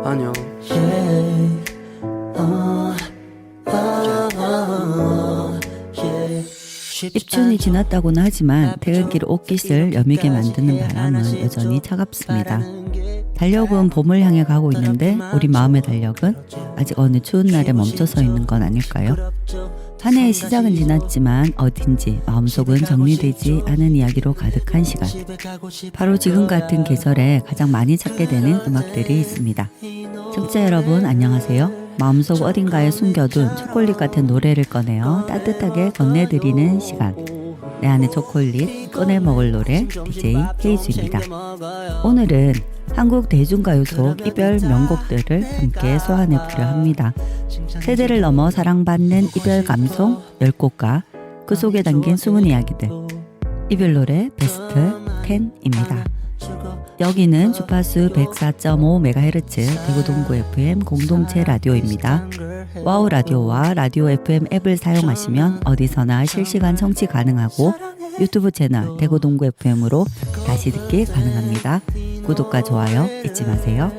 안녕. 입춘이 지났다고는 하지만 퇴근길 옷깃을 여미게 만드는 바람은 여전히 차갑습니다. 달력은 봄을 향해 가고 있는데 우리 마음의 달력은 아직 어느 추운 날에 멈춰서 있는 건 아닐까요? 한 해의 시작은 지났지만 어딘지 마음속은 정리되지 않은 이야기로 가득한 시간. 바로 지금 같은 계절에 가장 많이 찾게 되는 음악들이 있습니다. 청취자 여러분 안녕하세요. 마음속 어딘가에 숨겨둔 초콜릿 같은 노래를 꺼내어 따뜻하게 건네드리는 시간. 내 안의 초콜릿 꺼내 먹을 노래 DJ 헤이즈입니다. 오늘은 한국 대중가요 속 이별 명곡들을 함께 소환해보려 합니다. 세대를 넘어 사랑받는 이별 감성 10곡과 그 속에 담긴 숨은 이야기들. 이별 노래 베스트 10입니다. 여기는 주파수 104.5MHz 대구 동구 FM 공동체 라디오입니다. 와우 라디오와 라디오 FM 앱을 사용하시면 어디서나 실시간 청취 가능하고 유튜브 채널 대구 동구 FM으로 다시 듣기 가능합니다. 구독과 좋아요 잊지 마세요.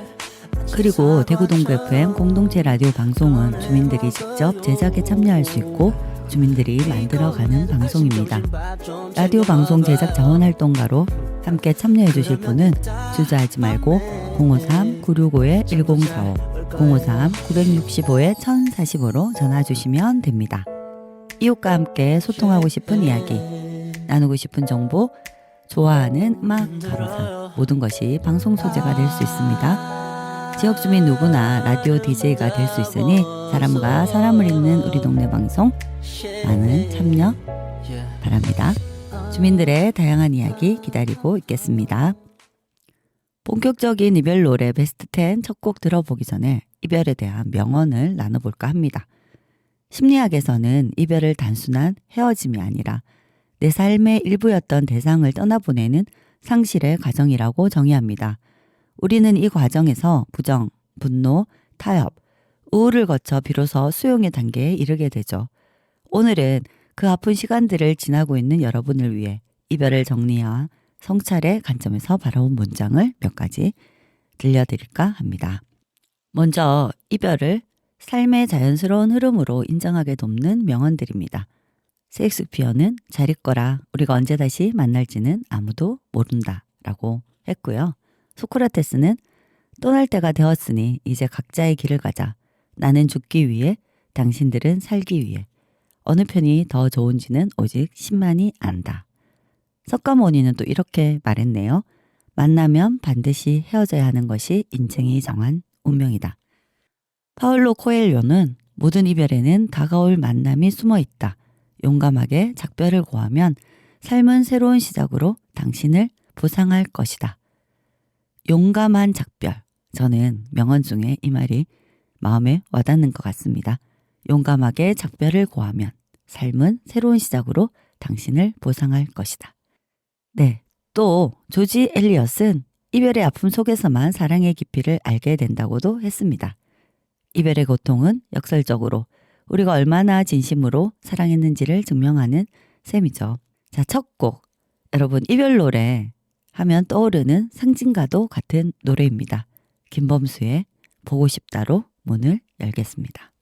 그리고 대구 동구 FM 공동체 라디오 방송은 주민들이 직접 제작에 참여할 수 있고 주민들이 만들어가는 방송입니다. 라디오 방송 제작 자원활동가로 함께 참여해 주실 분은 주저하지 말고 053-965-1045 053-965-1045로 전화 주시면 됩니다. 이웃과 함께 소통하고 싶은 이야기, 나누고 싶은 정보, 좋아하는 음악 가로상 모든 것이 방송 소재가 될 수 있습니다. 지역 주민 누구나 라디오 DJ가 될 수 있으니 사람과 사람을 잇는 우리 동네 방송 많은 참여 바랍니다. 주민들의 다양한 이야기 기다리고 있겠습니다. 본격적인 이별 노래 베스트 10 첫 곡 들어보기 전에 이별에 대한 명언을 나눠볼까 합니다. 심리학에서는 이별을 단순한 헤어짐이 아니라 내 삶의 일부였던 대상을 떠나보내는 상실의 과정이라고 정의합니다. 우리는 이 과정에서 부정, 분노, 타협, 우울을 거쳐 비로소 수용의 단계에 이르게 되죠. 오늘은 그 아픈 시간들을 지나고 있는 여러분을 위해 이별을 정리한 성찰의 관점에서 바라본 문장을 몇 가지 들려드릴까 합니다. 먼저 이별을 삶의 자연스러운 흐름으로 인정하게 돕는 명언들입니다. 셰익스피어는 잘 있거라 우리가 언제 다시 만날지는 아무도 모른다 라고 했고요. 소크라테스는 떠날 때가 되었으니 이제 각자의 길을 가자. 나는 죽기 위해 당신들은 살기 위해 어느 편이 더 좋은지는 오직 신만이 안다. 석가모니는 또 이렇게 말했네요. 만나면 반드시 헤어져야 하는 것이 인생이 정한 운명이다. 파울로 코엘료는 모든 이별에는 다가올 만남이 숨어 있다. 용감하게 작별을 고하면 삶은 새로운 시작으로 당신을 보상할 것이다. 용감한 작별. 저는 명언 중에 이 말이 마음에 와닿는 것 같습니다. 용감하게 작별을 고하면 삶은 새로운 시작으로 당신을 보상할 것이다. 네, 또 조지 엘리엇은 이별의 아픔 속에서만 사랑의 깊이를 알게 된다고도 했습니다. 이별의 고통은 역설적으로 우리가 얼마나 진심으로 사랑했는지를 증명하는 셈이죠. 자, 첫 곡. 여러분 이별 노래 하면 떠오르는 상징과도 같은 노래입니다. 김범수의 보고 싶다로 문을 열겠습니다.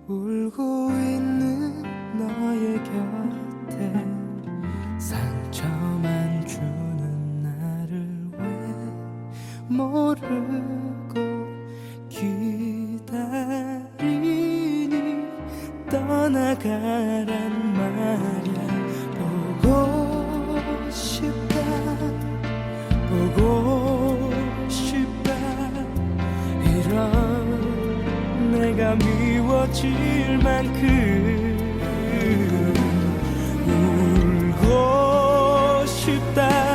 울고 있는 너의 곁에 상처만 주는 나를 왜 모르고 기다리니 떠나가란 말야. 보고 싶다 보고 싶다 이런 내가 미워질 만큼 울고 싶다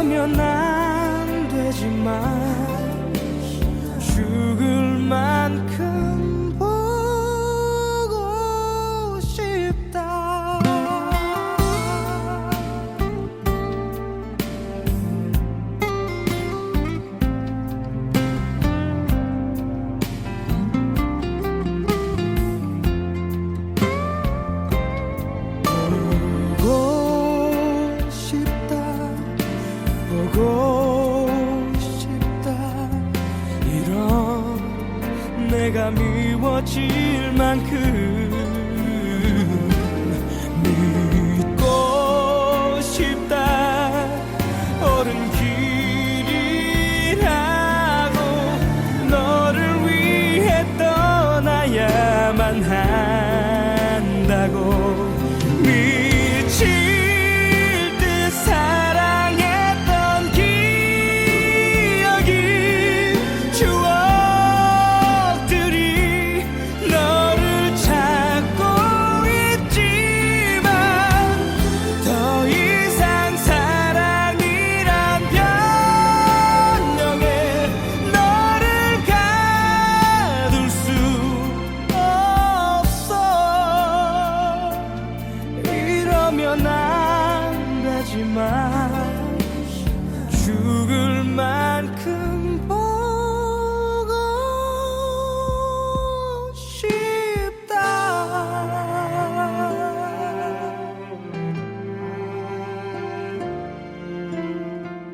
이러면 안 되지만 죽을 만큼 보고 싶다. 보고 싶다. 보고 싶다. 이런 내가 미워질 만큼 믿고 싶다. 옳은 길이라고 너를 위해 떠나야만 한다고 미칠 듯 사랑했던 기억이 추억들이 너를 찾고 있지만 더 이상 사랑이란 변명에 너를 가둘 수 없어. 이러면 안 되지만 죽을 만큼 보고 싶다.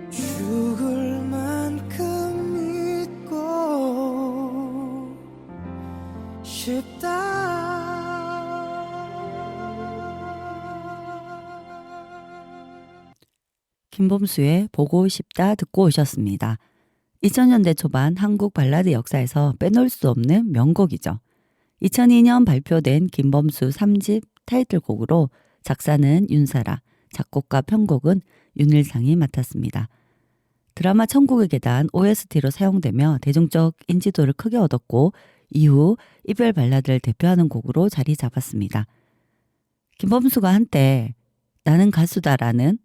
죽을 만큼 믿고 싶다. 김범수의 보고 싶다 듣고 오셨습니다. 2000년대 초반 한국 발라드 역사에서 빼놓을 수 없는 명곡이죠. 2002년 발표된 김범수 3집 타이틀곡으로 작사는 윤사라, 작곡과 편곡은 윤일상이 맡았습니다. 드라마 천국의 계단 OST로 사용되며 대중적 인지도를 크게 얻었고 이후 이별 발라드를 대표하는 곡으로 자리 잡았습니다. 김범수가 한때 나는 가수다라는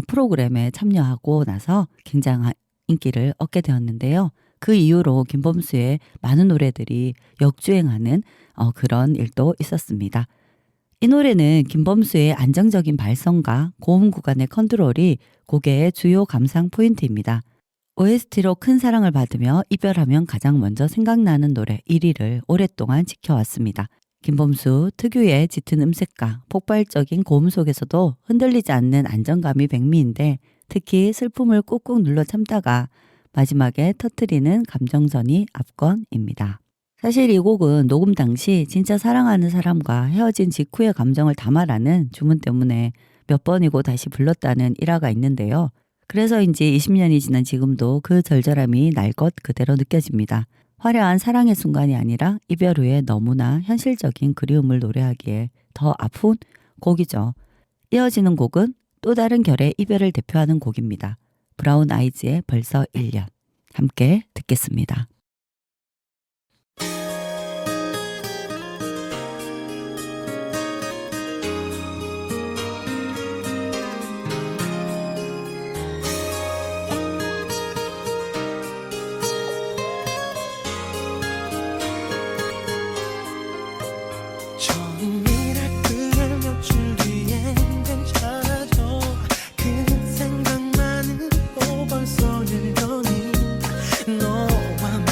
프로그램에 참여하고 나서 굉장한 인기를 얻게 되었는데요. 그 이후로 김범수의 많은 노래들이 역주행하는 그런 일도 있었습니다. 이 노래는 김범수의 안정적인 발성과 고음 구간의 컨트롤이 곡의 주요 감상 포인트입니다. OST로 큰 사랑을 받으며 이별하면 가장 먼저 생각나는 노래 1위를 오랫동안 지켜왔습니다. 김범수 특유의 짙은 음색과 폭발적인 고음 속에서도 흔들리지 않는 안정감이 백미인데 특히 슬픔을 꾹꾹 눌러 참다가 마지막에 터트리는 감정선이 압권입니다. 사실 이 곡은 녹음 당시 진짜 사랑하는 사람과 헤어진 직후의 감정을 담아라는 주문 때문에 몇 번이고 다시 불렀다는 일화가 있는데요. 그래서인지 20년이 지난 지금도 그 절절함이 날 것 그대로 느껴집니다. 화려한 사랑의 순간이 아니라 이별 후에 너무나 현실적인 그리움을 노래하기에 더 아픈 곡이죠. 이어지는 곡은 또 다른 결의 이별을 대표하는 곡입니다. 브라운 아이즈의 벌써 1년. 함께 듣겠습니다. 처음이라 그날 며칠 뒤엔 괜찮아져. 그 생각만으로 벌써 1년이 너와 만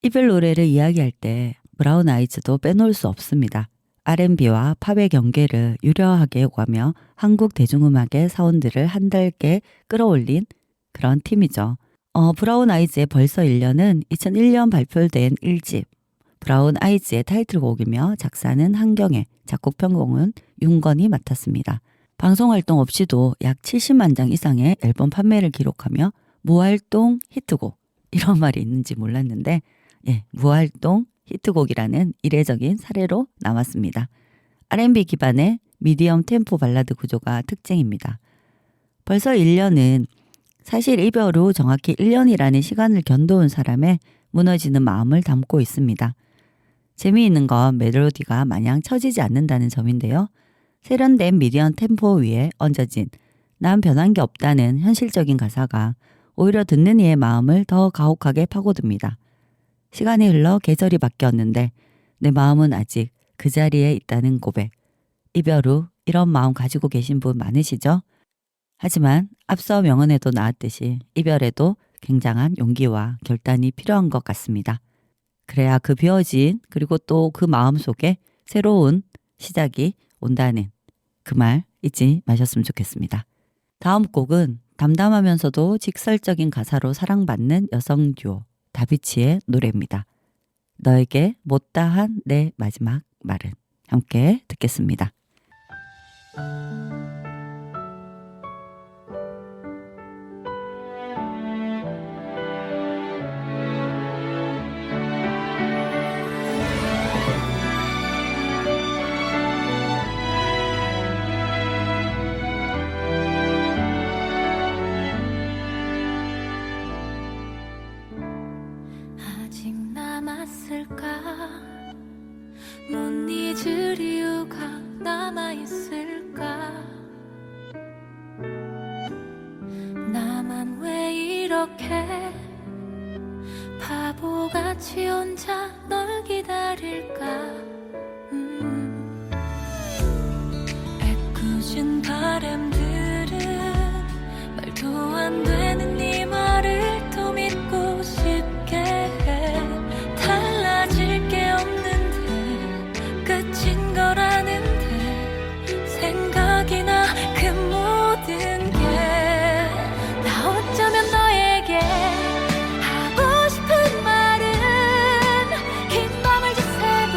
이별 노래를 이야기할 때 브라운 아이즈도 빼놓을 수 없습니다. R&B와 팝의 경계를 유려하게 오가며 한국 대중음악의 사운드를 한 달께 끌어올린 그런 팀이죠. 브라운 아이즈의 벌써 1년은 2001년 발표된 1집 브라운 아이즈의 타이틀곡이며 작사는 한경애, 작곡 편곡은 윤건이 맡았습니다. 방송활동 없이도 약 70만 장 이상의 앨범 판매를 기록하며 무활동 히트곡, 이런 말이 있는지 몰랐는데 무활동 히트곡이라는 이례적인 사례로 남았습니다. R&B 기반의 미디엄 템포 발라드 구조가 특징입니다. 벌써 1년은 사실 이별 후 정확히 1년이라는 시간을 견뎌온 사람의 무너지는 마음을 담고 있습니다. 재미있는 건 멜로디가 마냥 처지지 않는다는 점인데요. 세련된 미디엄 템포 위에 얹어진 난 변한 게 없다는 현실적인 가사가 오히려 듣는 이의 마음을 더 가혹하게 파고듭니다. 시간이 흘러 계절이 바뀌었는데 내 마음은 아직 그 자리에 있다는 고백. 이별 후 이런 마음 가지고 계신 분 많으시죠? 하지만 앞서 명언에도 나왔듯이 이별에도 굉장한 용기와 결단이 필요한 것 같습니다. 그래야 그 비워진 그리고 또 그 마음 속에 새로운 시작이 온다는 그 말 잊지 마셨으면 좋겠습니다. 다음 곡은 담담하면서도 직설적인 가사로 사랑받는 여성 듀오 다비치의 노래입니다. 너에게 못다한 내 마지막 말은. 함께 듣겠습니다. 아직 남았을까 못 잊을 이유가 남아있을까 나만 왜 이렇게 바보같이 혼자 널 기다릴까 애꿎은 바람들은 말도 안 되는 네 말을 또 믿고 싶게 해 달라질 게 없는데 끝인 걸 아는데 생각이 나 그 모든 게 나 어쩌면 너에게 하고 싶은 말은 긴 밤을 지새도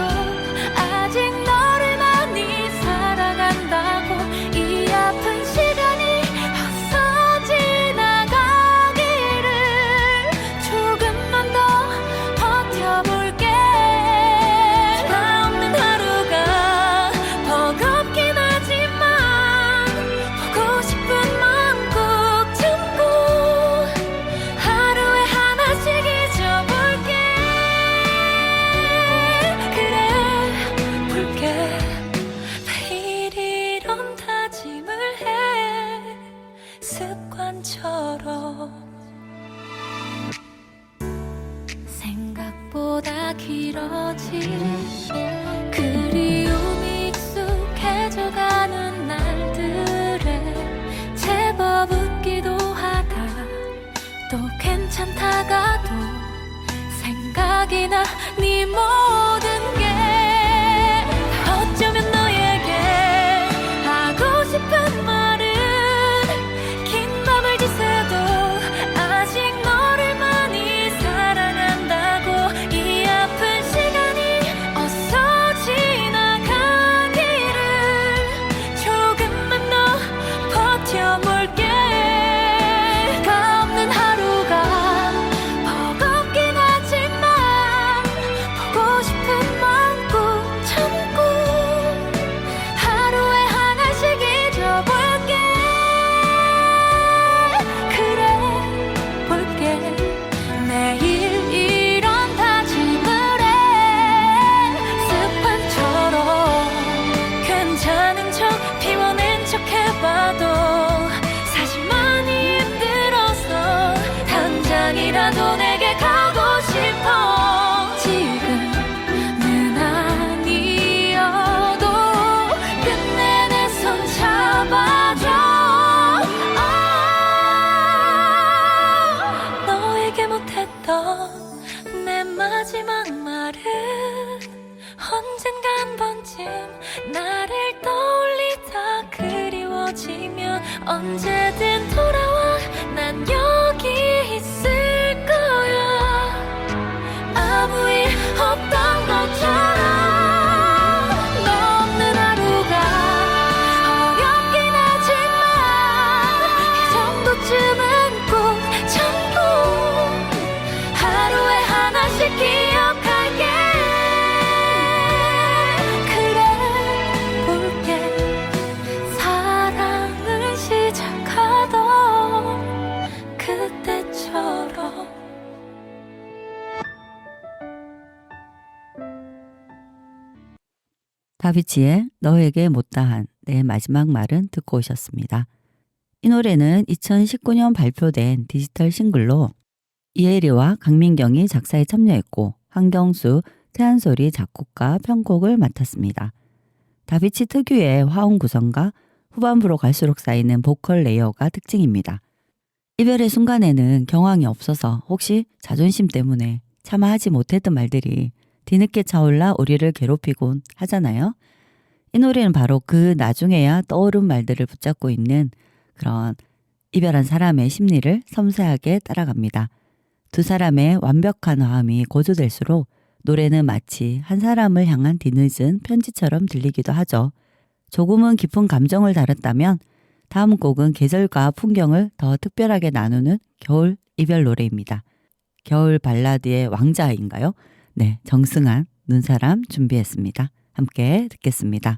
아직 너를 많이 사랑한다고 이 아픈 시간이 어서 지나가기를 조금만 더 버텨볼게 나 없는 하루가 버겁긴 하지만 보고 싶은 마음 꼭 참고 하루에 하나씩 잊어볼게 그래 볼게 매일 이런 다짐을 해 습관처럼 생각보다 길어진 그리움이 익숙해져가는 날들에 제법 웃기도 하다 또 괜찮다가도 생각이 나 네 모든 게 어쩌면 너에게 하고 싶은 말은 긴 밤을 지새도 아직 너를 많이 사랑한다고 이 아픈 시간이 어서 지나가기를 조금만 더 버텨볼게 가 없는 하루가 버겁긴 하지만 보고 싶은 마음 꼭 참고 하루에 하나씩 잊어볼게 그래 볼게 매일 이런 다짐을 해 습관처럼 괜찮은 척 피워낸 척 해봐도 사실 많이 힘들어서 당장이라도 내게 가고 싶어 지금은 아니어도 끝내 내 손 잡아줘 너에게 못했던 내 마지막 말은 언젠가 한 번쯤 나를 떠올리다 그리워지면 언제든 돌아와 난 여기 있을 거야 아무 일 없던 것처럼 너 없는 하루가 어렵긴 하지만 이 정도쯤은 꼭 참고 하루에 하나씩 기억할게 그래 볼게 사랑을 시작하던 그때처럼 다비치의 너에게 못다한 내 마지막 말은 듣고 오셨습니다. 이 노래는 2019년 발표된 디지털 싱글로 이혜리와 강민경이 작사에 참여했고 황경수, 태한솔이 작곡과 편곡을 맡았습니다. 다비치 특유의 화음 구성과 후반부로 갈수록 쌓이는 보컬 레이어가 특징입니다. 이별의 순간에는 경황이 없어서 혹시 자존심 때문에 차마 하지 못했던 말들이 뒤늦게 차올라 우리를 괴롭히곤 하잖아요. 이 노래는 바로 그 나중에야 떠오른 말들을 붙잡고 있는 그런 이별한 사람의 심리를 섬세하게 따라갑니다. 두 사람의 완벽한 화음이 고조될수록 노래는 마치 한 사람을 향한 뒤늦은 편지처럼 들리기도 하죠. 조금은 깊은 감정을 다뤘다면 다음 곡은 계절과 풍경을 더 특별하게 나누는 겨울 이별 노래입니다. 겨울 발라드의 왕자인가요? 네, 정승환, 눈사람 준비했습니다. 함께 듣겠습니다.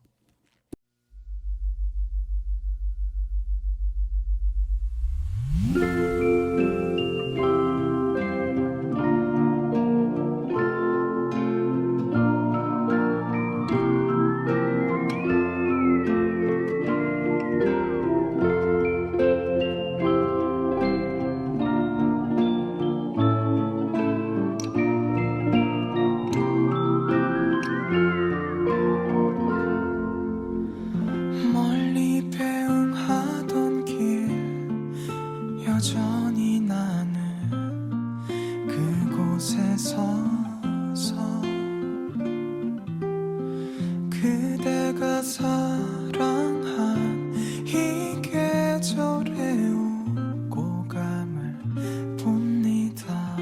멀리 배웅하던 길 여전히 나는 그곳에 서서 그대가 사랑한 이 계절에 오고 감을 봅니다.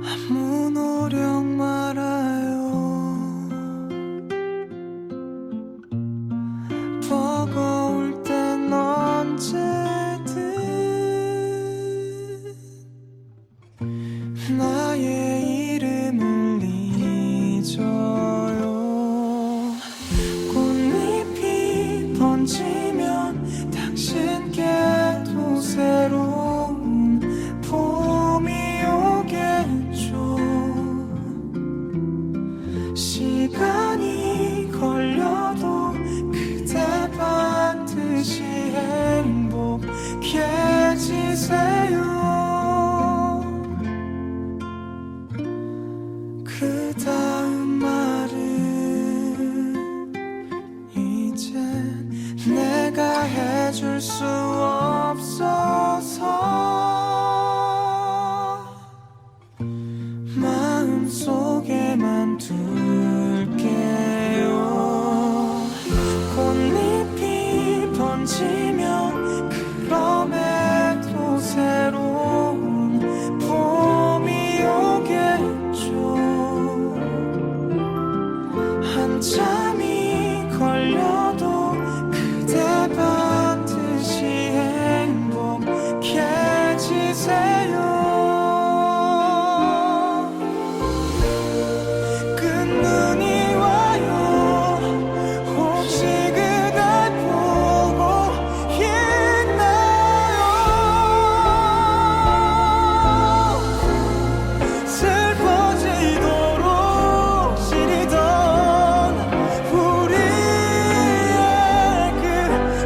아무 노력 말아요. 버거울 땐 언제든 나의 이름을 잊어요. 꽃잎이 번지면 당신께도 새로운 봄이 오겠죠. 시간이 걸려도 그대 반드시 행복해지세요. 그 다음 말은 이젠 내가 해줄 수 없어서 마음속에만 둘게요. 꽃잎이 번지면 그럼에도 새로운 봄이 오겠죠. 한참이 걸려도 그대 반드시 행복해지세요. 끝눈이 와요. 혹시 그댈 보고 있나요? 슬퍼지도록 시리던 우리의 그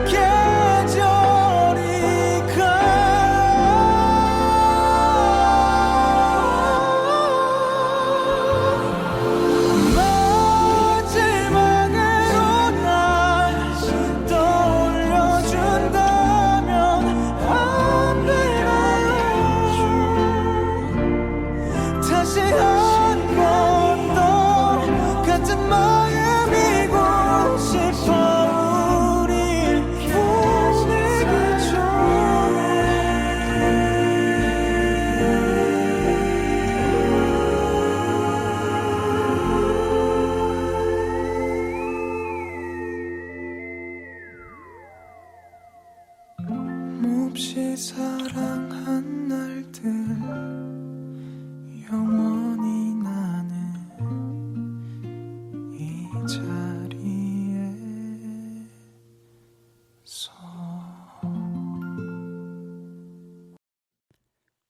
계절이 가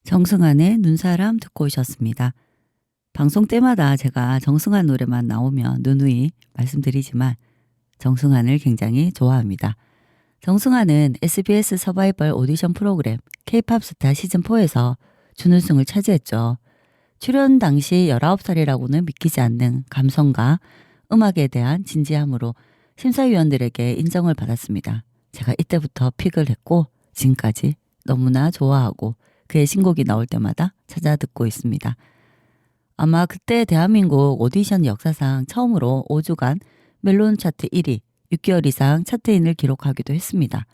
정승환의 눈사람 듣고 오셨습니다. 방송 때마다 제가 정승환 노래만 나오면 누누이 말씀드리지만 정승환을 굉장히 좋아합니다. 정승환은 SBS 서바이벌 오디션 프로그램 K-팝 스타 시즌4에서 준우승을 차지했죠. 출연 당시 19살이라고는 믿기지 않는 감성과 음악에 대한 진지함으로 심사위원들에게 인정을 받았습니다. 제가 이때부터 픽을 했고 지금까지 너무나 좋아하고 그의 신곡이 나올 때마다 찾아 듣고 있습니다. 아마 그때 대한민국 오디션 역사상 처음으로 5주간 멜론 차트 1위, 6개월 이상 차트인을 기록하기도 했습니다.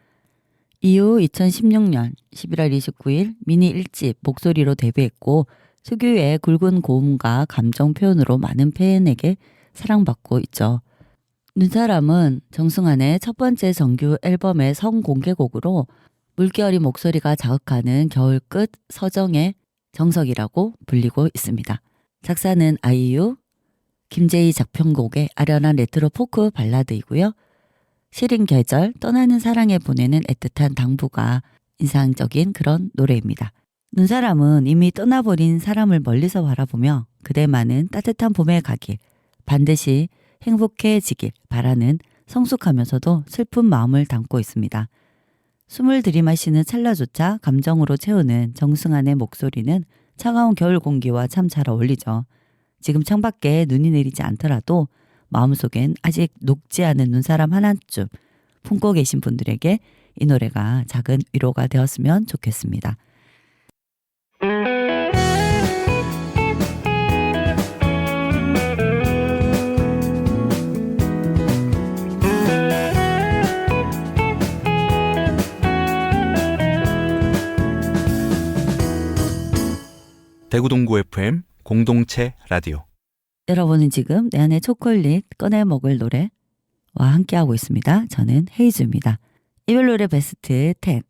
이후 2016년 11월 29일 미니 1집 목소리로 데뷔했고 특유의 굵은 고음과 감정 표현으로 많은 팬에게 사랑받고 있죠. 눈사람은 정승환의 첫 번째 정규 앨범의 성공개곡으로 물결이 목소리가 자극하는 겨울 끝 서정의 정석이라고 불리고 있습니다. 작사는 아이유, 김재희 작편곡의 아련한 레트로 포크 발라드이고요. 시린 계절, 떠나는 사랑에 보내는 애틋한 당부가 인상적인 그런 노래입니다. 눈사람은 이미 떠나버린 사람을 멀리서 바라보며 그대만은 따뜻한 봄에 가길, 반드시 행복해지길 바라는 성숙하면서도 슬픈 마음을 담고 있습니다. 숨을 들이마시는 찰나조차 감정으로 채우는 정승환의 목소리는 차가운 겨울 공기와 참 잘 어울리죠. 지금 창밖에 눈이 내리지 않더라도 마음속엔 아직 녹지 않은 눈사람 하나쯤 품고 계신 분들에게 이 노래가 작은 위로가 되었으면 좋겠습니다. 대구 동구 FM 공동체 라디오. 여러분은 지금 내 안의 초콜릿 꺼내 먹을 노래와 함께하고 있습니다. 저는 헤이즈입니다. 이별 노래 베스트 10.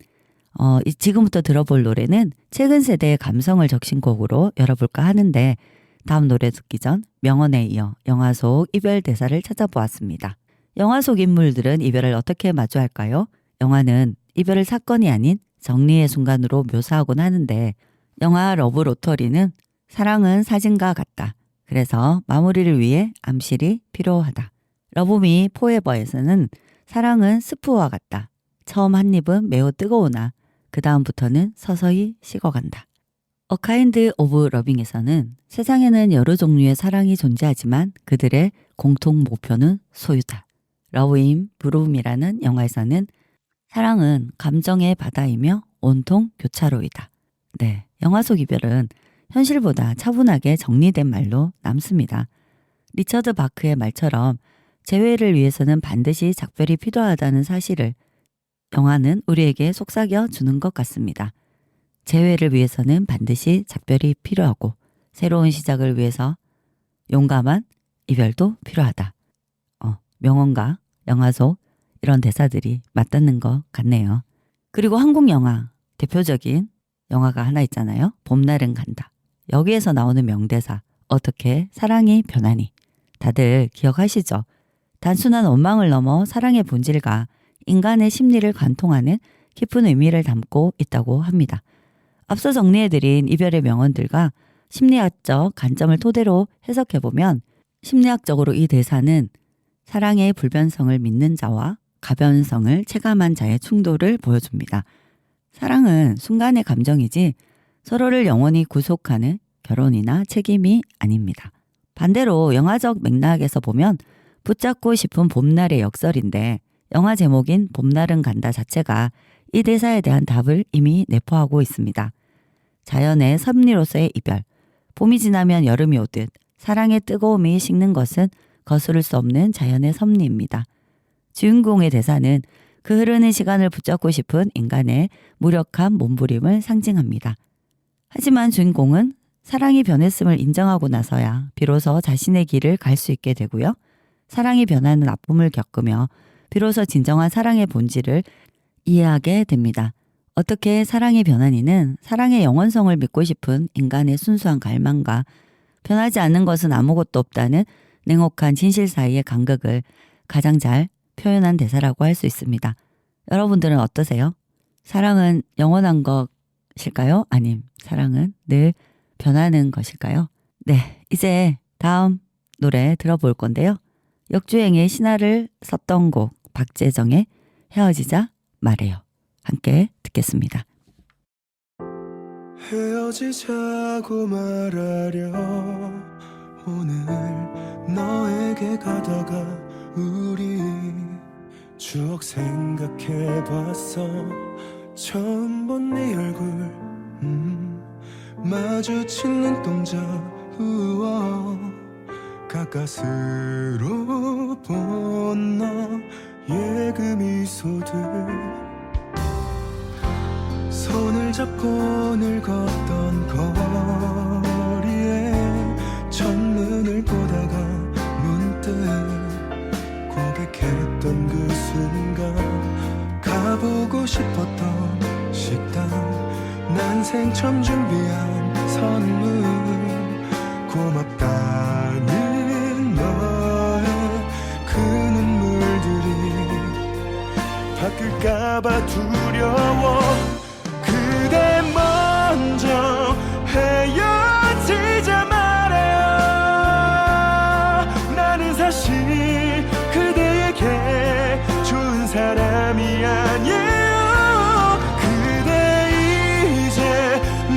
지금부터 들어볼 노래는 최근 세대의 감성을 적신 곡으로 열어볼까 하는데 다음 노래 듣기 전 명언에 이어 영화 속 이별 대사를 찾아보았습니다. 영화 속 인물들은 이별을 어떻게 마주할까요? 영화는 이별을 사건이 아닌 정리의 순간으로 묘사하곤 하는데 영화 러브 로터리는 사랑은 사진과 같다. 그래서 마무리를 위해 암실이 필요하다. 러브미 포에버에서는 사랑은 스프와 같다. 처음 한 입은 매우 뜨거우나 그 다음부터는 서서히 식어간다. A Kind of Loving에서는 세상에는 여러 종류의 사랑이 존재하지만 그들의 공통 목표는 소유다. Love in Bloom이라는 영화에서는 사랑은 감정의 바다이며 온통 교차로이다. 네, 영화 속 이별은 현실보다 차분하게 정리된 말로 남습니다. 리처드 바크의 말처럼 재회를 위해서는 반드시 작별이 필요하다는 사실을 영화는 우리에게 속삭여 주는 것 같습니다. 재회를 위해서는 반드시 작별이 필요하고 새로운 시작을 위해서 용감한 이별도 필요하다. 명언과 영화 속 이런 대사들이 맞닿는 것 같네요. 그리고 한국 영화 대표적인 영화가 하나 있잖아요. 봄날은 간다. 여기에서 나오는 명대사 어떻게 사랑이 변하니? 다들 기억하시죠? 단순한 원망을 넘어 사랑의 본질과 인간의 심리를 관통하는 깊은 의미를 담고 있다고 합니다. 앞서 정리해드린 이별의 명언들과 심리학적 관점을 토대로 해석해보면 심리학적으로 이 대사는 사랑의 불변성을 믿는 자와 가변성을 체감한 자의 충돌을 보여줍니다. 사랑은 순간의 감정이지 서로를 영원히 구속하는 결혼이나 책임이 아닙니다. 반대로 영화적 맥락에서 보면 붙잡고 싶은 봄날의 역설인데 영화 제목인 봄날은 간다 자체가 이 대사에 대한 답을 이미 내포하고 있습니다. 자연의 섭리로서의 이별, 봄이 지나면 여름이 오듯 사랑의 뜨거움이 식는 것은 거스를 수 없는 자연의 섭리입니다. 주인공의 대사는 그 흐르는 시간을 붙잡고 싶은 인간의 무력한 몸부림을 상징합니다. 하지만 주인공은 사랑이 변했음을 인정하고 나서야 비로소 자신의 길을 갈 수 있게 되고요. 사랑이 변하는 아픔을 겪으며 비로소 진정한 사랑의 본질을 이해하게 됩니다. 어떻게 사랑이 변하니는 사랑의 영원성을 믿고 싶은 인간의 순수한 갈망과 변하지 않는 것은 아무것도 없다는 냉혹한 진실 사이의 간극을 가장 잘 표현한 대사라고 할 수 있습니다. 여러분들은 어떠세요? 사랑은 영원한 것 것일까요? 아님 사랑은 늘 변하는 것일까요? 네, 이제 다음 노래 들어볼 건데요. 역주행의 신화를 썼던 곡 박재정의 헤어지자 말해요. 함께 듣겠습니다. 헤어지자고 말하려 오늘 너에게 가다가 우리 추억 생각해봤어. 처음 본 네 얼굴 마주친 눈동자 우와 가까스로 본 너의 그 미소들 손을 잡고 늘 걷던 거리에 첫눈을 보다가 문득 고백했던 그 순간 가보고 싶었던 식당 난생 처음 준비한 선물 고맙다는 너의 그 눈물들이 바뀔까봐 두려워. 그대 먼저 헤어지자 말해요. 나는 사실 그대에게 좋은 사람이 아니에요. 그대 이제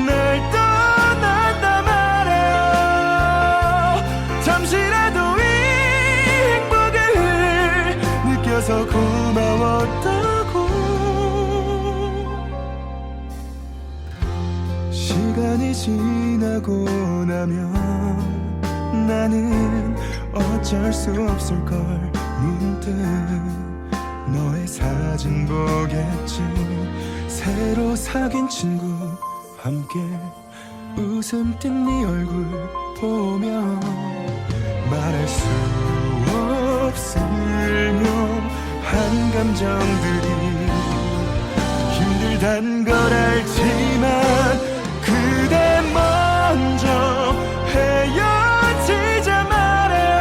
날 떠났다 말해요. 잠시라도 이 행복을 느껴서 고마웠다고. 시간이 지나고 나면 나는 어쩔 수 없을걸. 문득 너의 사진 보겠지. 새로 사귄 친구 함께 웃음 띤 네 얼굴 보며 말할 수 없을 묘한 감정들이 힘들단 걸 알지만 그대 먼저 헤어지자 말해요.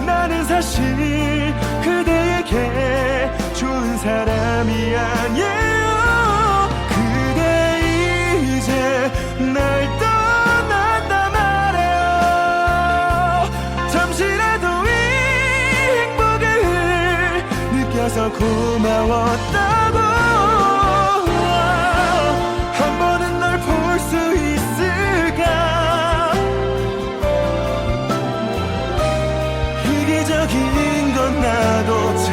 나는 사실 그대에게 좋은 사람이 아니에요. 그대 이제 날 떠났다 말해요. 잠시라도 이 행복을 느껴서 고마웠다고. 한 번은 널 볼 수 있을까. 이기적인 건 나도 잘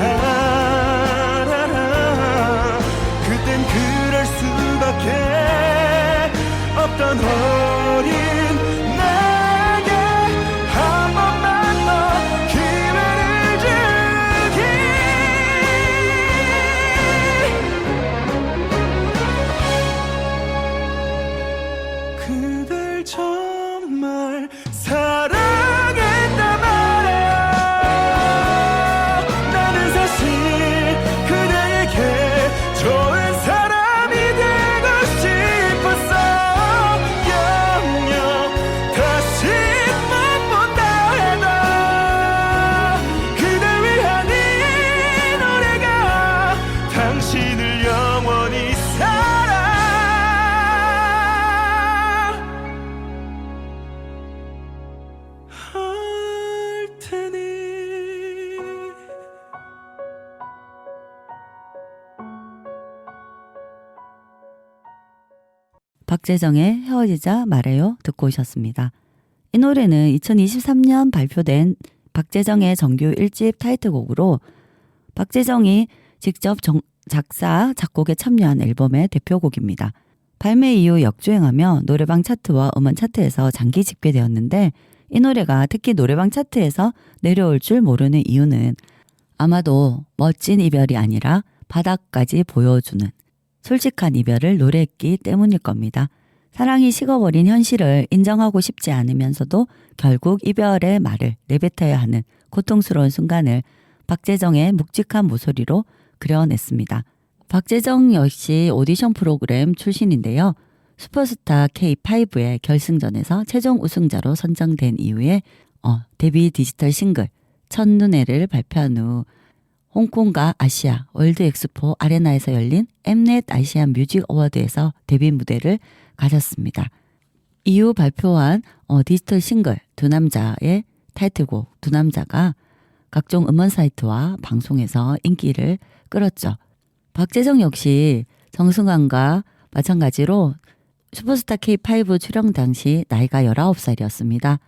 알아. 그땐 그럴 수밖에 없던 어린 나에게 한 번만 더 기회를 주기. 그댈 정말 사랑했단 말이야. 나는 사실 그대에게 좋은 사람이 되고 싶었어. 영영 다시 못 본다 해도 그댈 위한 이 노래가 당신을 영원히 사랑할 테니. 박재정의 헤어지자 말해요 듣고 오셨습니다. 이 노래는 2023년 발표된 박재정의 정규 1집 타이틀곡으로 박재정이 직접 작사, 작곡에 참여한 앨범의 대표곡입니다. 발매 이후 역주행하며 노래방 차트와 음원 차트에서 장기 집계되었는데 이 노래가 특히 노래방 차트에서 내려올 줄 모르는 이유는 아마도 멋진 이별이 아니라 바닥까지 보여주는 솔직한 이별을 노래했기 때문일 겁니다. 사랑이 식어버린 현실을 인정하고 싶지 않으면서도 결국 이별의 말을 내뱉어야 하는 고통스러운 순간을 박재정의 묵직한 모소리로 그려냈습니다. 박재정 역시 오디션 프로그램 출신인데요. 슈퍼스타 K5의 결승전에서 최종 우승자로 선정된 이후에 데뷔 디지털 싱글 첫눈에를 발표한 후 홍콩과 아시아 월드 엑스포 아레나에서 열린 엠넷 아시안 뮤직 어워드에서 데뷔 무대를 가졌습니다. 이후 발표한 디지털 싱글 두 남자의 타이틀곡 두 남자가 각종 음원 사이트와 방송에서 인기를 끌었죠. 박재정 역시 정승환과 마찬가지로 슈퍼스타 K5 출연 당시 나이가 19살이었습니다.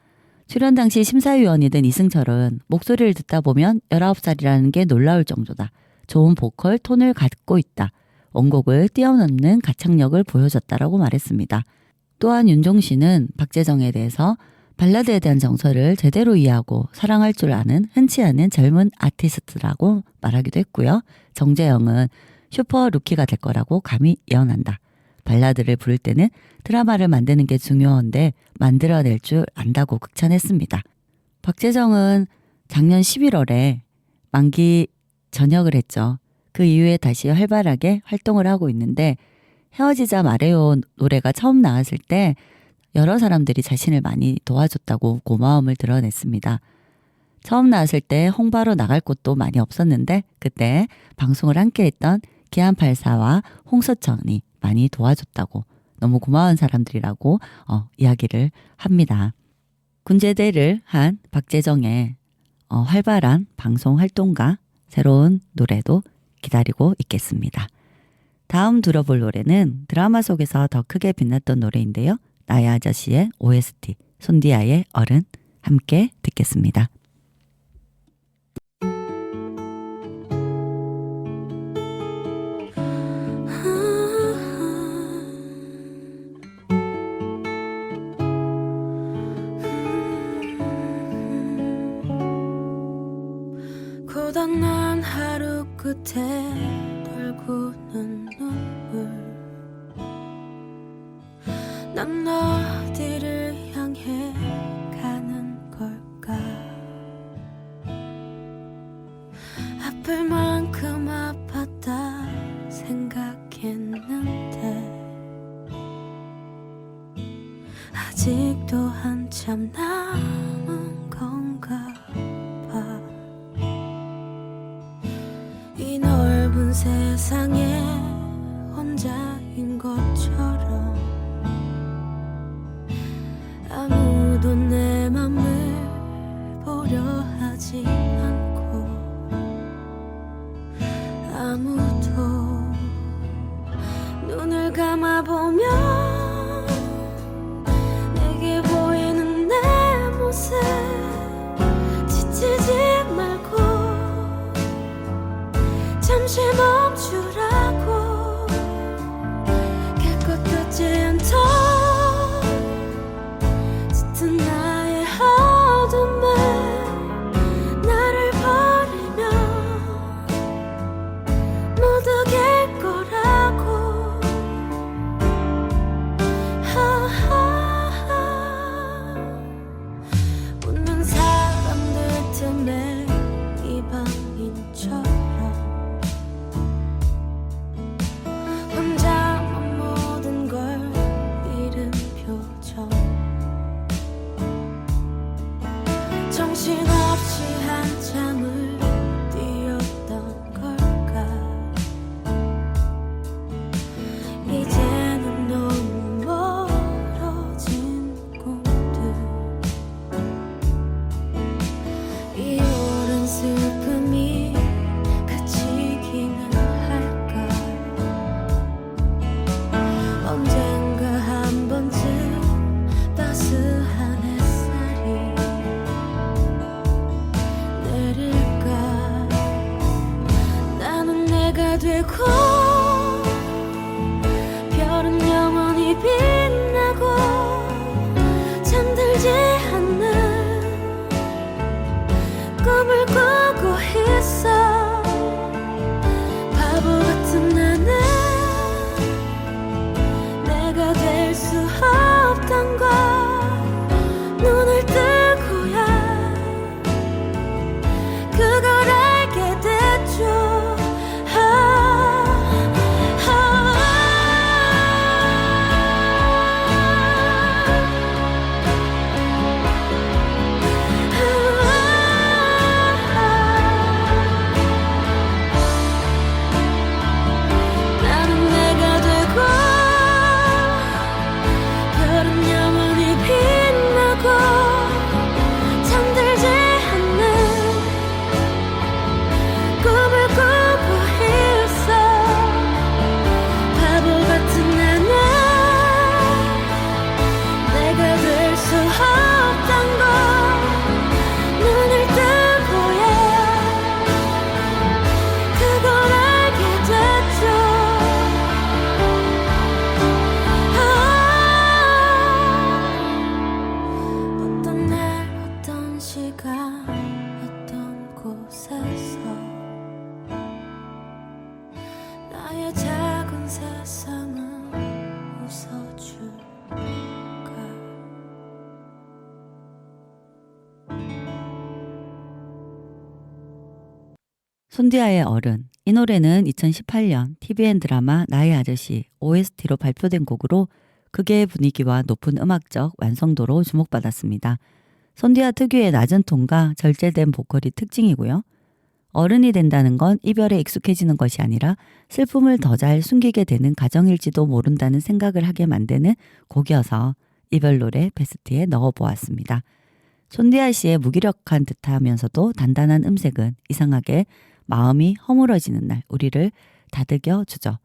출연 당시 심사위원이 된 이승철은 목소리를 듣다 보면 19살이라는 게 놀라울 정도다. 좋은 보컬 톤을 갖고 있다. 원곡을 뛰어넘는 가창력을 보여줬다라고 말했습니다. 또한 윤종신은 박재정에 대해서 발라드에 대한 정서를 제대로 이해하고 사랑할 줄 아는 흔치 않은 젊은 아티스트라고 말하기도 했고요. 정재영은 슈퍼 루키가 될 거라고 감히 예언한다. 발라드를 부를 때는 드라마를 만드는 게 중요한데 만들어낼 줄 안다고 극찬했습니다. 박재정은 작년 11월에 만기 전역을 했죠. 그 이후에 다시 활발하게 활동을 하고 있는데 헤어지자 말해요 노래가 처음 나왔을 때 여러 사람들이 자신을 많이 도와줬다고 고마움을 드러냈습니다. 처음 나왔을 때 홍보하러 나갈 곳도 많이 없었는데 그때 방송을 함께 했던 기안84와 홍서천이 많이 도와줬다고 너무 고마운 사람들이라고 이야기를 합니다. 군제대를 한 박재정의 활발한 방송 활동과 새로운 노래도 기다리고 있겠습니다. 다음 들어볼 노래는 드라마 속에서 더 크게 빛났던 노래인데요. 나의 아저씨의 OST 손디아의 어른 함께 듣겠습니다. 고단한 하루 끝에 돌고는 눈물 난 어디를 향해 가는 걸까 아플 만큼 아팠다 생각했는데 아직도 한참 남은 건가 봐 이 넓은 세상에 혼자인 것처럼 아무도 내 맘을 보려 하지 않고 아무도 눈을 감아보면 내게 보이는 내 모습 지치지 말고 잠시 멈추라고 갈 것 같지 않던 짙은 나의 어둠을 나를 버리면 모두 갤 거라고 손디아의 어른. 이 노래는 2018년 TVN 드라마 나의 아저씨 OST로 발표된 곡으로 극의 분위기와 높은 음악적 완성도로 주목받았습니다. 손디아 특유의 낮은 톤과 절제된 보컬이 특징이고요. 어른이 된다는 건 이별에 익숙해지는 것이 아니라 슬픔을 더 잘 숨기게 되는 과정일지도 모른다는 생각을 하게 만드는 곡이어서 이별 노래 베스트에 넣어보았습니다. 손디아 씨의 무기력한 듯하면서도 단단한 음색은 이상하게 마음이 허물어지는 날 우리를 다독여 주죠.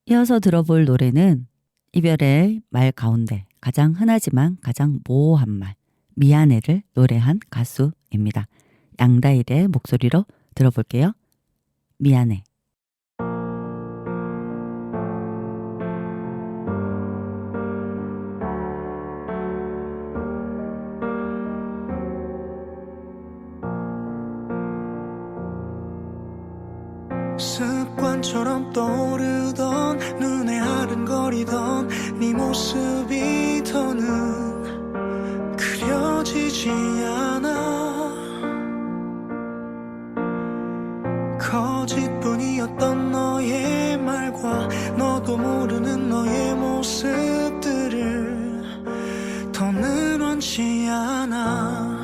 이어서 들어볼 노래는 이별의 말 가운데 가장 흔하지만 가장 모호한 말 미안해를 노래한 가수입니다. 양다일의 목소리로 들어볼게요. 미안해. 습관처럼 떠오르던 눈에 아른거리던 네 모습이 더는 그려지지 않아 거짓뿐이었던 너의 말과 너도 모르는 너의 모습들을 더는 원치 않아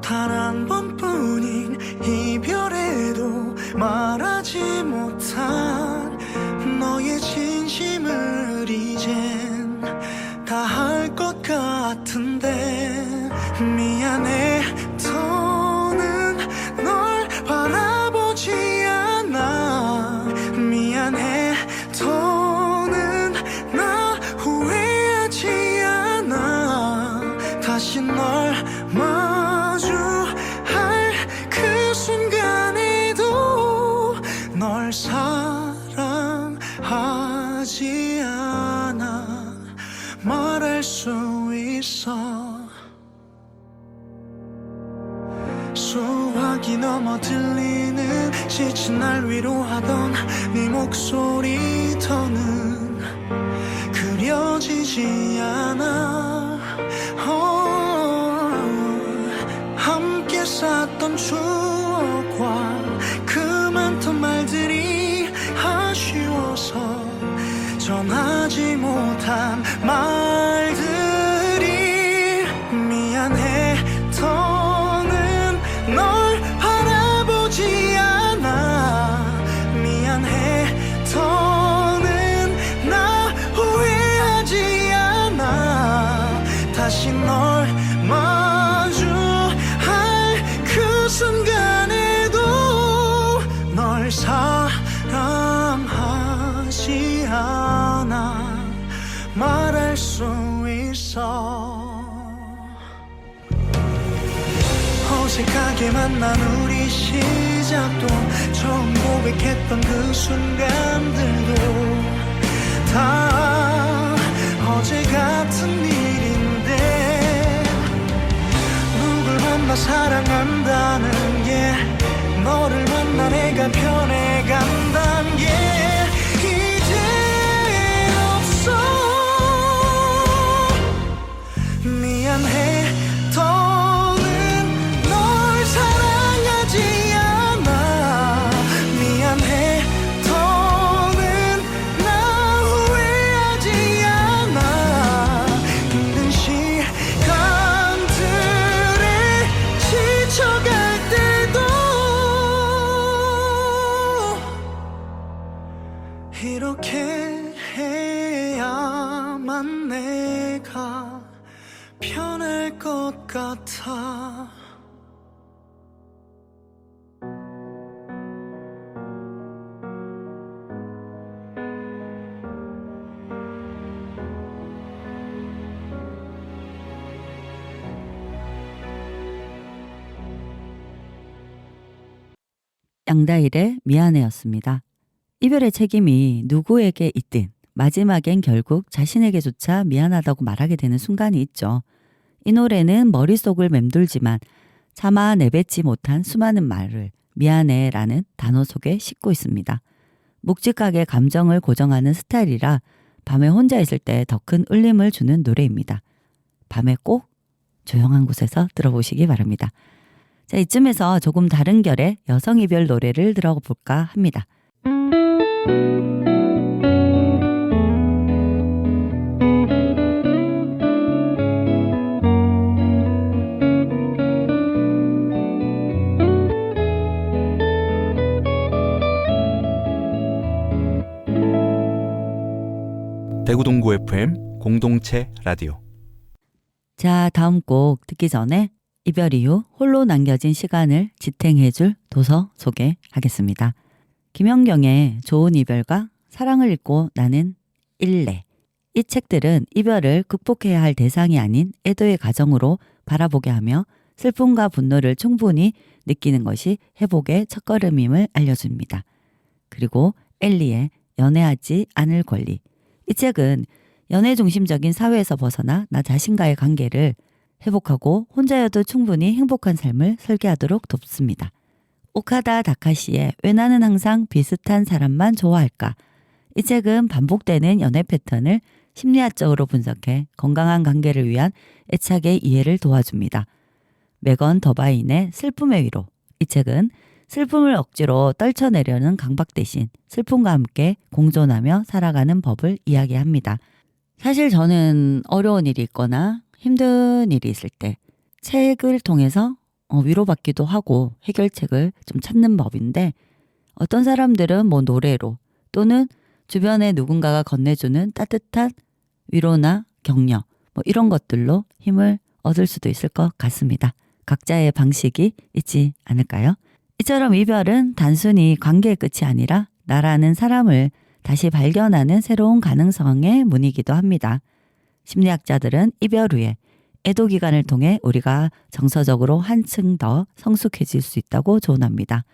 단 한 번뿐인 이별에도 말하지 못한 너의 진심을 이젠 다 할 것 같은데 미안해 더는 널 바라보지 않아 미안해 더는 나 후회하지 않아 다시 널 마주할 그 순간에도 널 사랑하지 않아 말할 수 있어 수화기 넘어 들리는 지친 날 위로하던 네 목소리 더는 그려지지 않아 함께 쌓던 추억과 그 많던 말들이 아쉬워서 전하지 못한 말들이 미안해 더는 널 바라보지 않아 미안해 더는 나 후회하지 않아 다시 널 마주할 그 순간에도 널 사랑하지 않아 말할 수 있어 어색하게 만난 우리 시작도 처음 고백했던 그 순간들도 다 어제 같은 일인데 누굴 만나 사랑한다는 게 너를 만나 내가 변해간다는 게 이제 없어 미안해 더는 널 사랑하지 않아 미안해 더는 나 후회하지 않아 힘든 시간들에 지쳐갈 때도 이렇게 해야만 내가 편할 것 같아 양다일의 미안해였습니다. 이별의 책임이 누구에게 있든 마지막엔 결국 자신에게조차 미안하다고 말하게 되는 순간이 있죠. 이 노래는 머릿속을 맴돌지만 차마 내뱉지 못한 수많은 말을 미안해라는 단어 속에 싣고 있습니다. 묵직하게 감정을 고정하는 스타일이라 밤에 혼자 있을 때 더 큰 울림을 주는 노래입니다. 밤에 꼭 조용한 곳에서 들어보시기 바랍니다. 자, 이쯤에서 조금 다른 결의 여성 이별 노래를 들어볼까 합니다. 대구동구 FM 공동체 라디오. 자, 다음 곡 듣기 전에 이별 이후 홀로 남겨진 시간을 지탱해줄 도서 소개하겠습니다. 김연경의 좋은 이별과 사랑을 읽고 나는 일례. 이 책들은 이별을 극복해야 할 대상이 아닌 애도의 가정으로 바라보게 하며 슬픔과 분노를 충분히 느끼는 것이 회복의 첫걸음임을 알려줍니다. 그리고 엘리의 연애하지 않을 권리. 이 책은 연애 중심적인 사회에서 벗어나 나 자신과의 관계를 회복하고 혼자여도 충분히 행복한 삶을 설계하도록 돕습니다. 오카다 다카시의 왜 나는 항상 비슷한 사람만 좋아할까? 이 책은 반복되는 연애 패턴을 심리학적으로 분석해 건강한 관계를 위한 애착의 이해를 도와줍니다. 메건 더바인의 슬픔의 위로. 이 책은 슬픔을 억지로 떨쳐내려는 강박 대신 슬픔과 함께 공존하며 살아가는 법을 이야기합니다. 사실 저는 어려운 일이 있거나 힘든 일이 있을 때 책을 통해서 위로받기도 하고 해결책을 좀 찾는 법인데, 어떤 사람들은 뭐 노래로 또는 주변에 누군가가 건네주는 따뜻한 위로나 격려 뭐 이런 것들로 힘을 얻을 수도 있을 것 같습니다. 각자의 방식이 있지 않을까요? 이처럼 이별은 단순히 관계의 끝이 아니라 나라는 사람을 다시 발견하는 새로운 가능성의 문이기도 합니다. 심리학자들은 이별 후에 애도 기간을 통해 우리가 정서적으로 한층 더 성숙해질 수 있다고 조언합니다.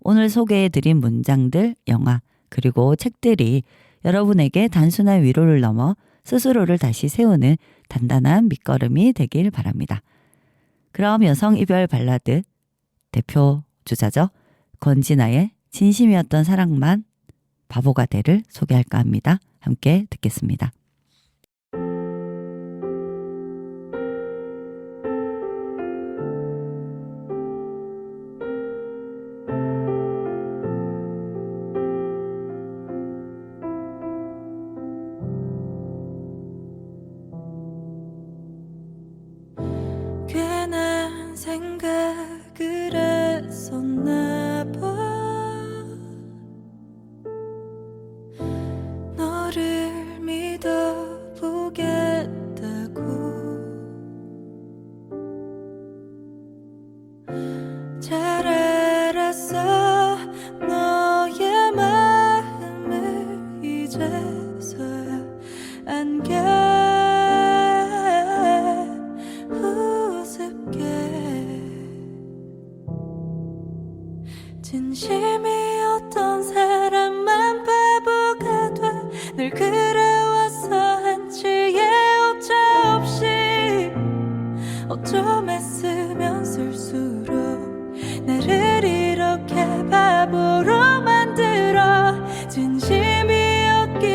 오늘 소개해드린 문장들, 영화, 그리고 책들이 여러분에게 단순한 위로를 넘어 스스로를 다시 세우는 단단한 밑거름이 되길 바랍니다. 그럼 여성 이별 발라드 대표 주자죠. 권진아의 진심이었던 사랑만 바보가 돼를 소개할까 합니다. 함께 듣겠습니다. 괜한 생각을 했었나 봐. 너를 믿어보겠다고. 잘 알았어 너의 마음을 이제서야 안겨. 진심이었던 사람만 바보가 돼 늘 그래왔어 한치의 오차 없이. 어쩜 애쓰면 쓸수록 나를 이렇게 바보로 만들어. 진심이었기에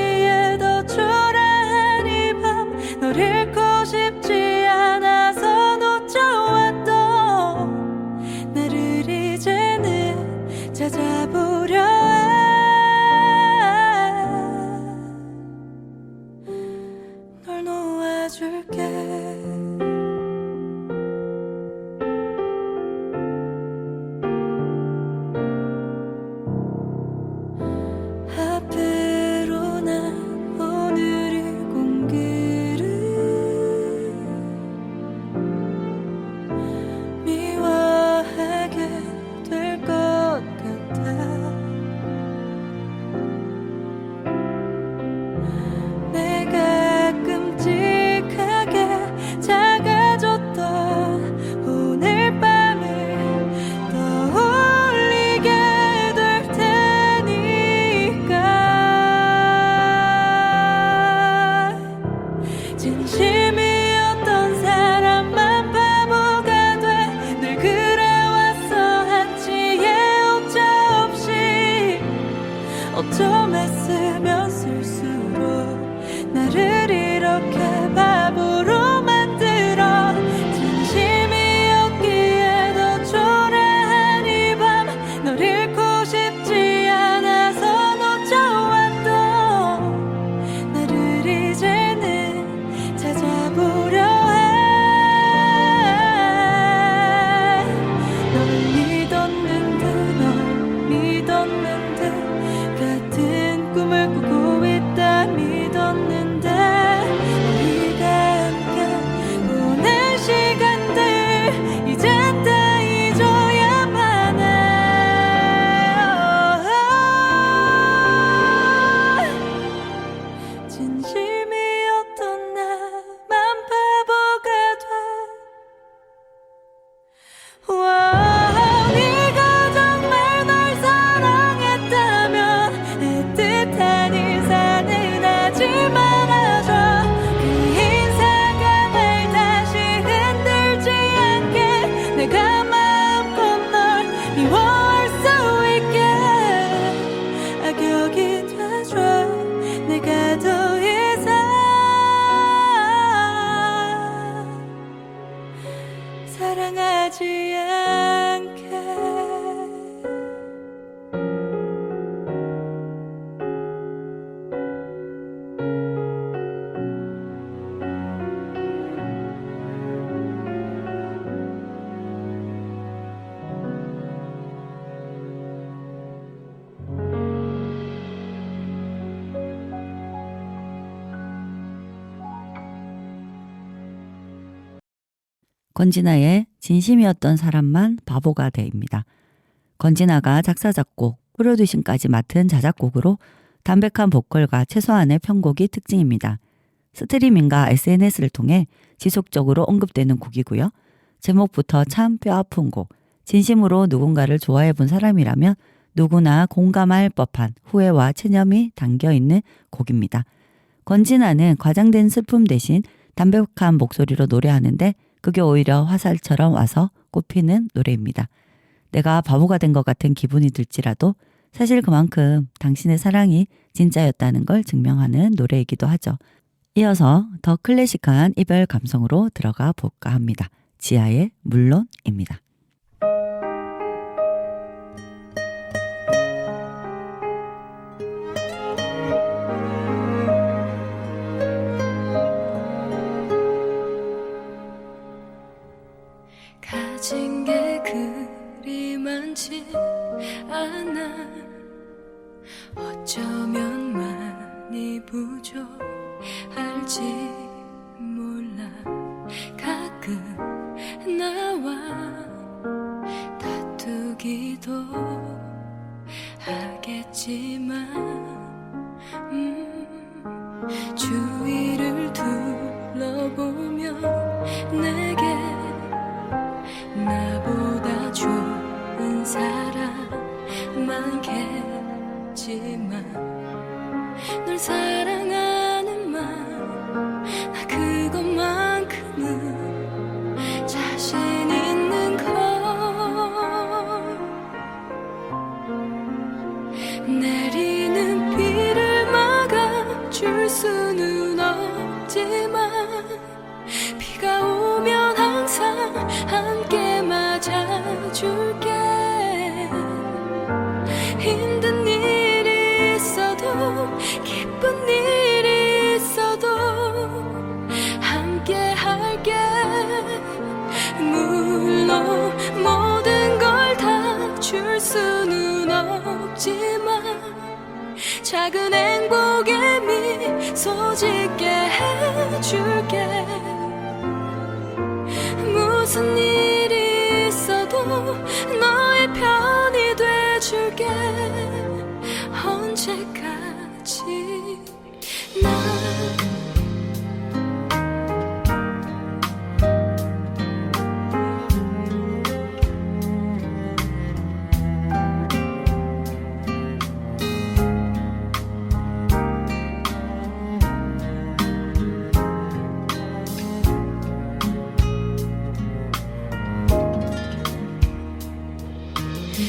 더 초라한 이 밤 널 잃고 싶지 않아서 놓쳐왔던 나를 이제는 찾아보려 해. 널 놓아줄게. 앞으로 난 오늘 이 공기를 미워하게 될 것 같아. 내가 끔찍하게 작아졌던 오늘 밤을 떠올리게 될 테니까. 진심이었던 사람만 바보가 돼 늘 그래왔어 한치의 오차 없이. 어쩜 애쓰면 쓸수록 나를 이렇게 바보로 만들어. 진심이었기에 더 좋아 진심이었던 나만 바보가 돼. 네가 정말 날 사랑했다면 애틋한 인사는 하지 말아줘. 그 인사가 날 다시 흔들지 않게, 내가 마음껏 널 미워할 수 있게 악역이 돼줘. 내가 더 이상 사랑하지 않게. 권진아의 진심이었던 사람만 바보가 돼입니다. 권진아가 작사, 작곡, 프로듀싱까지 맡은 자작곡으로 담백한 보컬과 최소한의 편곡이 특징입니다. 스트리밍과 SNS를 통해 지속적으로 언급되는 곡이고요. 제목부터 참 뼈아픈 곡, 진심으로 누군가를 좋아해 본 사람이라면 누구나 공감할 법한 후회와 체념이 담겨있는 곡입니다. 권진아는 과장된 슬픔 대신 담백한 목소리로 노래하는데 그게 오히려 화살처럼 와서 꼽히는 노래입니다. 내가 바보가 된 것 같은 기분이 들지라도 사실 그만큼 당신의 사랑이 진짜였다는 걸 증명하는 노래이기도 하죠. 이어서 더 클래식한 이별 감성으로 들어가 볼까 합니다. 지아의 물론입니다. 가진 게 그리 많지 않아. 어쩌면 많이 부족할지 몰라. 가끔 나와 다투기도 하겠지만 주위를 둘러보면 내게 나보다 좋은 사람 많겠지만 널 사랑하는 맘, 나 그것만큼은 자신 있는 걸. 내리는 비를 막아줄 수는 없지만 비가 오면 항상 함께 맞아줄게. 힘든 일이 있어도 기쁜 일이 있어도 함께 할게. 물론 모든 걸 다 줄 수는 없지만 작은 행복에 미소 짓게 해줄게. 무슨 일이 있어도 너의 편이 돼줄게. 언제까지 나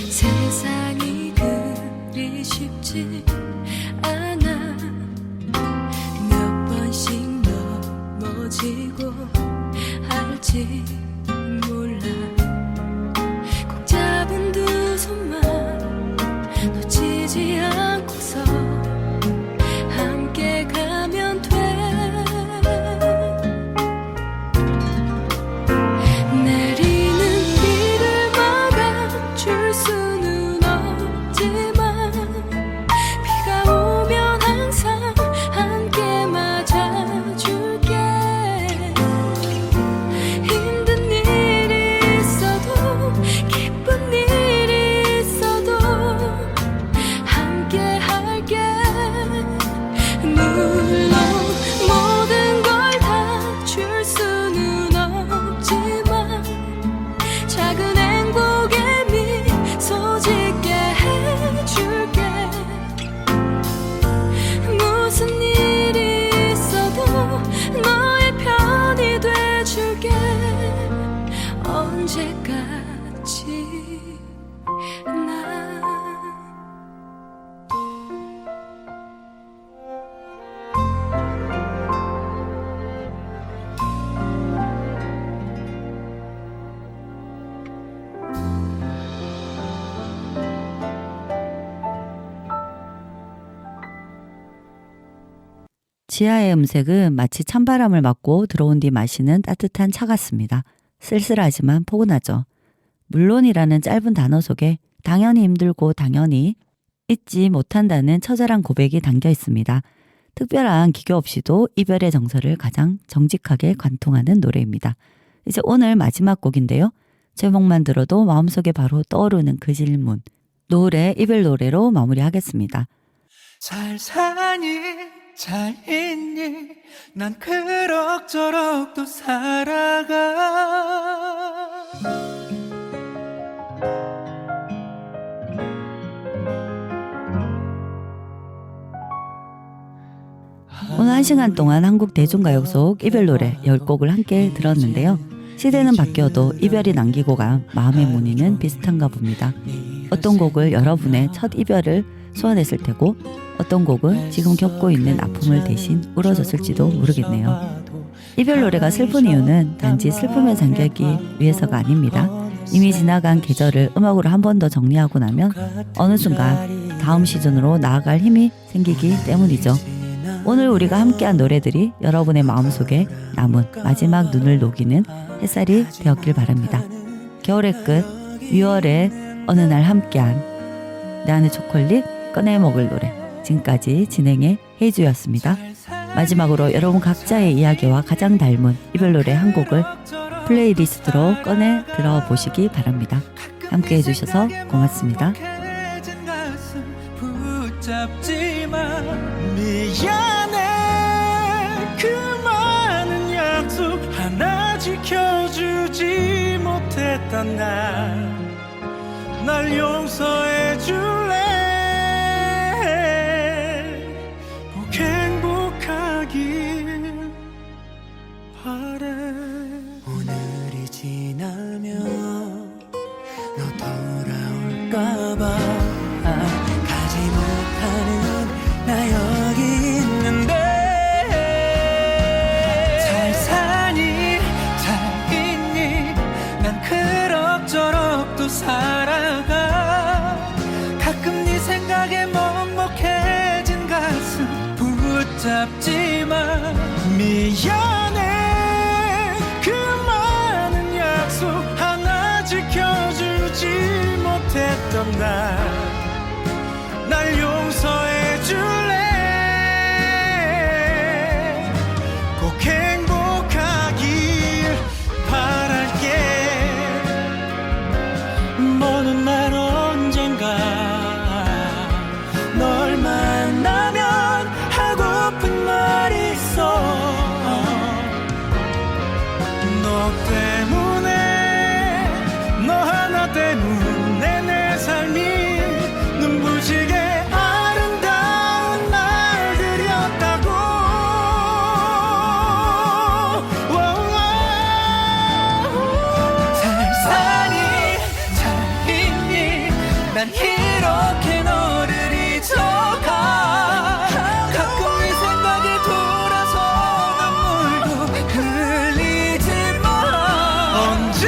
세상이 그리 쉽지 않아. 몇 번씩 넘어지고 할지 몰라. 꼭 잡은 두 손만 놓치지 않고서 함께 가면 돼. 내리는 비를 막아줄 수는 없지만 지하의 음색은 마치 찬바람을 맞고 들어온 뒤 마시는 따뜻한 차 같습니다. 쓸쓸하지만 포근하죠. 물론이라는 짧은 단어 속에 당연히 힘들고 당연히 잊지 못한다는 처절한 고백이 담겨 있습니다. 특별한 기교 없이도 이별의 정서를 가장 정직하게 관통하는 노래입니다. 이제 오늘 마지막 곡인데요. 제목만 들어도 마음속에 바로 떠오르는 그 질문. 노을의 이별 노래로 마무리하겠습니다. 잘 사니 잘 있니 난 그럭저럭 또 살아가 오늘 1시간 동안 한국 대중가요 속 이별 노래 10곡을 함께 들었는데요. 시대는 바뀌어도 이별이 남기고 간 마음의 무늬는 비슷한가 봅니다. 어떤 곡을 여러분의 첫 이별을 소환했을 테고 어떤 곡은 지금 겪고 있는 아픔을 대신 울어줬을지도 모르겠네요. 이별 노래가 슬픈 이유는 단지 슬픔에 잠기기 위해서가 아닙니다. 이미 지나간 계절을 음악으로 한 번 더 정리하고 나면 어느 순간 다음 시즌으로 나아갈 힘이 생기기 때문이죠. 오늘 우리가 함께한 노래들이 여러분의 마음속에 남은 마지막 눈을 녹이는 햇살이 되었길 바랍니다. 겨울의 끝, 6월의 어느 날 함께한 내 안의 초콜릿 꺼내 먹을 노래, 지금까지 진행의 헤이즈였습니다. 마지막으로 여러분 각자의 이야기와 가장 닮은 이별 노래 한 곡을 플레이리스트로 꺼내 들어보시기 바랍니다. 함께 해주셔서 고맙습니다. 미안해 그 많은 약속 하나 지켜주지 못했던 날 용서해 줄래 꼭 행복하길 바래 오늘이 지나면 너 돌아올까봐 가지 못하는 나 여기 있는데 잘 사니 잘 있니 난 그럭저럭 또 살아가 가끔 네 생각에 먹먹해진 가슴 붙잡지마 미안해 그 많은 약속 하나 지켜주지 못했던 날 용서해 줄래 꼭 행복하길 바랄게 먼 날 언젠가 널 만나면 하고픈 말 있어 너 때문에 너 하나 때문에 내 삶이 눈부시게 아름다운 날들이었다고 잘 사니 잘 있니 난 이렇게 너를 잊어가 가끔 네 생각에 돌아서 눈물도 흘리지 마 언제